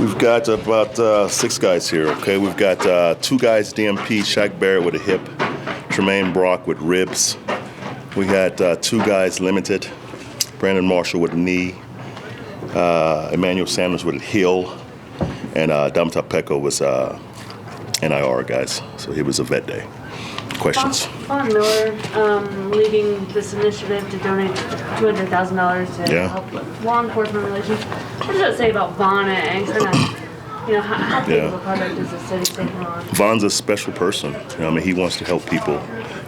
We've got about 6 guys here, okay? We've got 2 guys DMP, Shaq Barrett with a hip, Tremaine Brock with ribs. We had 2 guys limited, Brandon Marshall with a knee, Emmanuel Sanders with a heel, and Domta Peko was NIR, guys. So he was a vet day. Questions? Von Miller leading this initiative to donate $200,000 to help with law enforcement relations. What does that say about Von and kind of, how big of a project is the city taking on? Von's a special person. He wants to help people.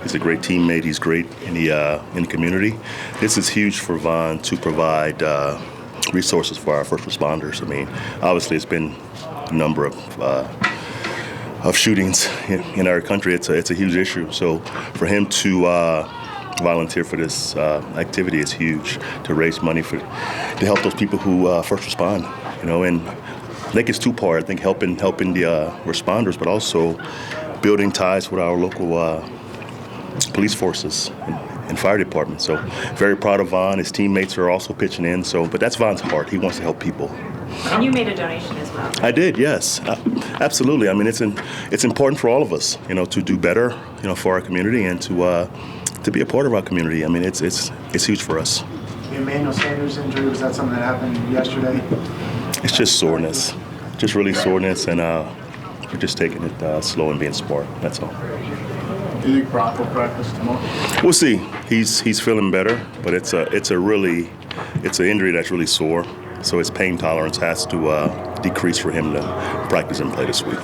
He's a great teammate. He's great in the community. This is huge for Von to provide resources for our first responders. Obviously it's been a number of shootings in our country. It's a huge issue. So for him to volunteer for this activity is huge, to raise money to help those people who first respond. And I think it's 2-part. I think helping the responders, but also building ties with our local police forces and fire department. So very proud of Von. His teammates are also pitching in. But that's Von's heart. He wants to help people. And you made a donation as well. I did, yes, absolutely. It's important for all of us, to do better, for our community and to be a part of our community. It's huge for us. The Emmanuel Sanders injury, was that something that happened yesterday? It's just soreness, just really soreness, and we're just taking it slow and being smart. That's all. Do you think Brock will practice tomorrow? We'll see. He's feeling better, but it's an injury that's really sore. So his pain tolerance has to decrease for him to practice and play this week.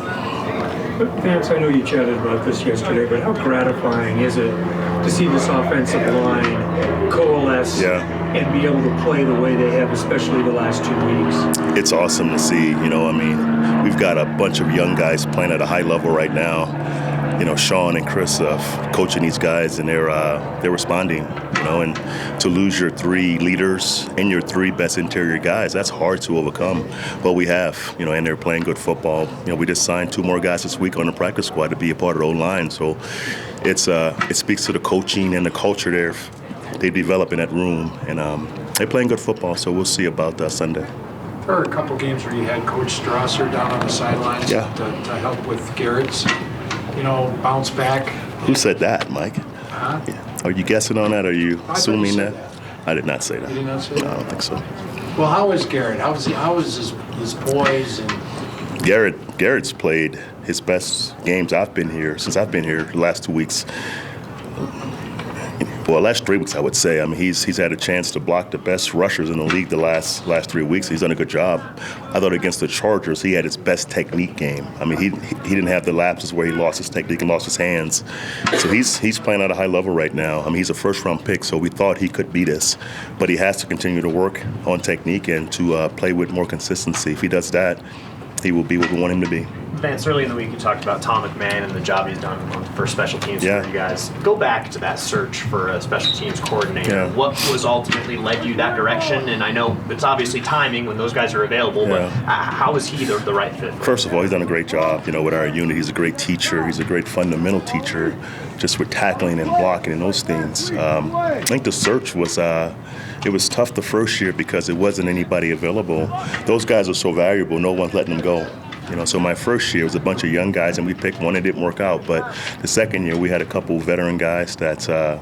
Vance, I know you chatted about this yesterday, but how gratifying is it to see this offensive line coalesce and be able to play the way they have, especially the last 2 weeks? It's awesome to see. We've got a bunch of young guys playing at a high level right now. Sean and Chris coaching these guys, and they're responding. And to lose your 3 leaders and your 3 best interior guys, that's hard to overcome. But we have, and they're playing good football. We just signed 2 more guys this week on the practice squad to be a part of the O-line. So it speaks to the coaching and the culture they develop in that room, and they're playing good football. So we'll see about Sunday. There are a couple games where you had Coach Strasser down on the sidelines to help with Garrett's, bounce back. Who said that, Mike? Huh? Yeah. Are you guessing on that? Are you assuming that? that? I did not say that. You did not say that? No, I don't think so. Well, how is Garrett? How is his poise? And Garrett's played his best games since I've been here the last 2 weeks. Well, last 3 weeks, I would say. He's had a chance to block the best rushers in the league the last 3 weeks. He's done a good job. I thought against the Chargers, he had his best technique game. He didn't have the lapses where he lost his technique and lost his hands. So he's playing at a high level right now. He's a first-round pick, so we thought he could beat us. But he has to continue to work on technique and to play with more consistency. If he does that, he will be what we want him to be. Vance, early in the week you talked about Tom McMahon and the job he's done for special teams for you guys. Go back to that search for a special teams coordinator. What was ultimately led you that direction? And I know it's obviously timing when those guys are available, but how is he the right fit? First of all, he's done a great job, with our unit. He's a great teacher. He's a great fundamental teacher, just with tackling and blocking and those things. I think the search was it was tough the first year because it wasn't anybody available. Those guys are so valuable, no one's letting them go. So my first year was a bunch of young guys, and we picked one that didn't work out. But the second year, we had a couple veteran guys that's been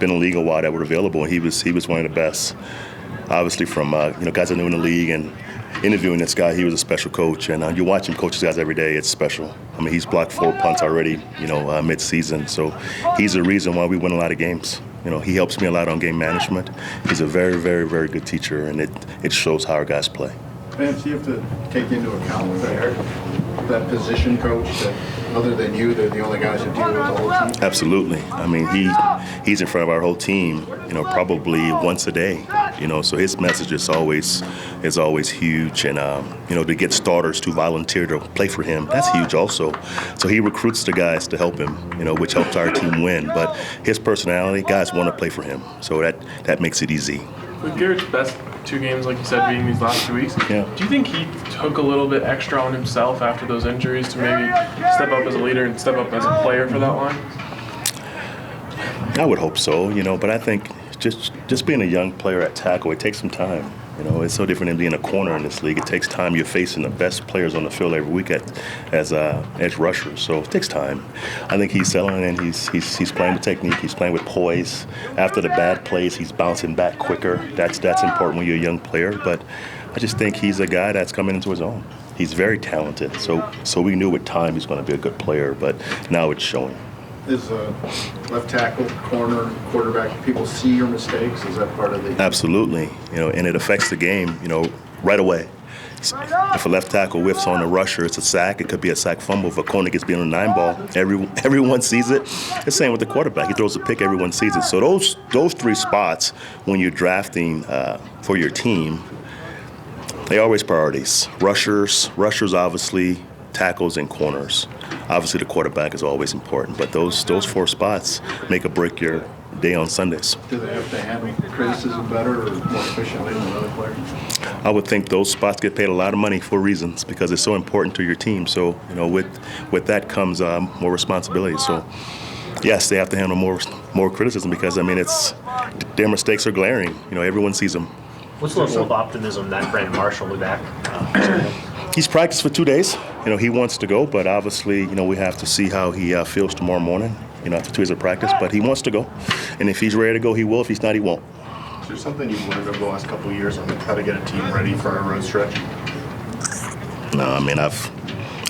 in the league a while that were available, and he was one of the best. Obviously, from guys that knew in the league and interviewing this guy, he was a special coach, and you watch him coach these guys every day. It's special. He's blocked 4 punts already, mid-season. So he's the reason why we win a lot of games. He helps me a lot on game management. He's a very, very, very good teacher, and it shows how our guys play. Vance, you have to take into account that position coach, that other than you, they're the only guys that deal with the whole team? Absolutely. He's in front of our whole team, probably once a day. So his message is always huge, and to get starters to volunteer to play for him, that's huge also. So he recruits the guys to help him, which helps our team win. But his personality, guys want to play for him, so that makes it easy. With Garrett's best 2 games, like you said, being these last 2 weeks, do you think he took a little bit extra on himself after those injuries to maybe step up as a leader and step up as a player for that line? I would hope so, but I think just being a young player at tackle, it takes some time. It's so different than being a corner in this league. It takes time. You're facing the best players on the field every week as edge rushers, so it takes time. I think he's selling, and he's playing with technique. He's playing with poise. After the bad plays, he's bouncing back quicker. That's important when you're a young player. But I just think he's a guy that's coming into his own. He's very talented. So we knew with time he's going to be a good player, but now it's showing. Is left tackle, corner, quarterback, people see your mistakes? Is that part of the... Absolutely. And it affects the game, right away. If a left tackle whiffs on a rusher, it's a sack. It could be a sack fumble. If a corner gets beat on a 9-ball, everyone sees it. The same with the quarterback. He throws a pick, everyone sees it. So those 3 spots, when you're drafting for your team, they always priorities. Rushers obviously, tackles and corners. Obviously, the quarterback is always important, but those 4 spots make or break your day on Sundays. Do they have to handle criticism better or more efficiently than other players? I would think those spots get paid a lot of money for reasons because it's so important to your team. So, with that comes more responsibility. So, yes, they have to handle more criticism because, it's their mistakes are glaring. Everyone sees them. What's the level of optimism that Brandon Marshall will be back? He's practiced for 2 days. He wants to go, but obviously, we have to see how he feels tomorrow morning, after 2 days of practice. But he wants to go. And if he's ready to go, he will. If he's not, he won't. Is there something you've learned over the last couple of years on how to get a team ready for a road stretch? No,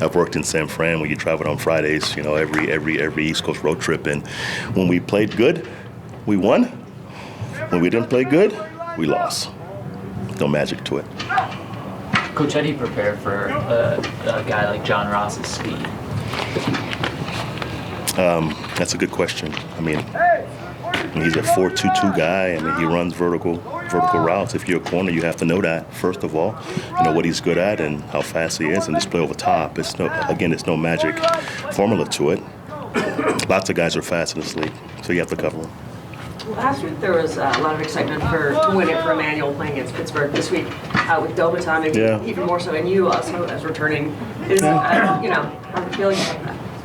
I've worked in San Fran where you traveled on Fridays, every East Coast road trip. And when we played good, we won. When we didn't play good, we lost. No magic to it. Coach, how do you prepare for a guy like John Ross's speed? That's a good question. He's a 4.22 guy. He runs vertical routes. If you're a corner, you have to know that, first of all. What he's good at and how fast he is and just play over top. It's no magic formula to it. Lots of guys are fast in this league, so you have to cover them. Last week there was a lot of excitement to win it for Emmanuel playing against Pittsburgh. This week with Domaton, maybe even more so, and you also as returning. How do you feel about that?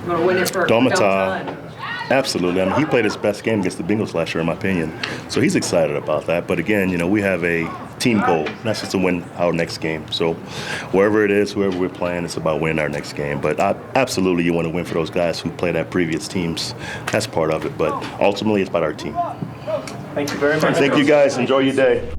You want to win it for Domaton? Absolutely. He played his best game against the Bengals last year, in my opinion. So he's excited about that. But again, we have a team goal, not just to win our next game. So wherever it is, whoever we're playing, it's about winning our next game. But absolutely, you want to win for those guys who played at previous teams. That's part of it. But ultimately, it's about our team. Thank you very much. Thank you, guys. Enjoy your day.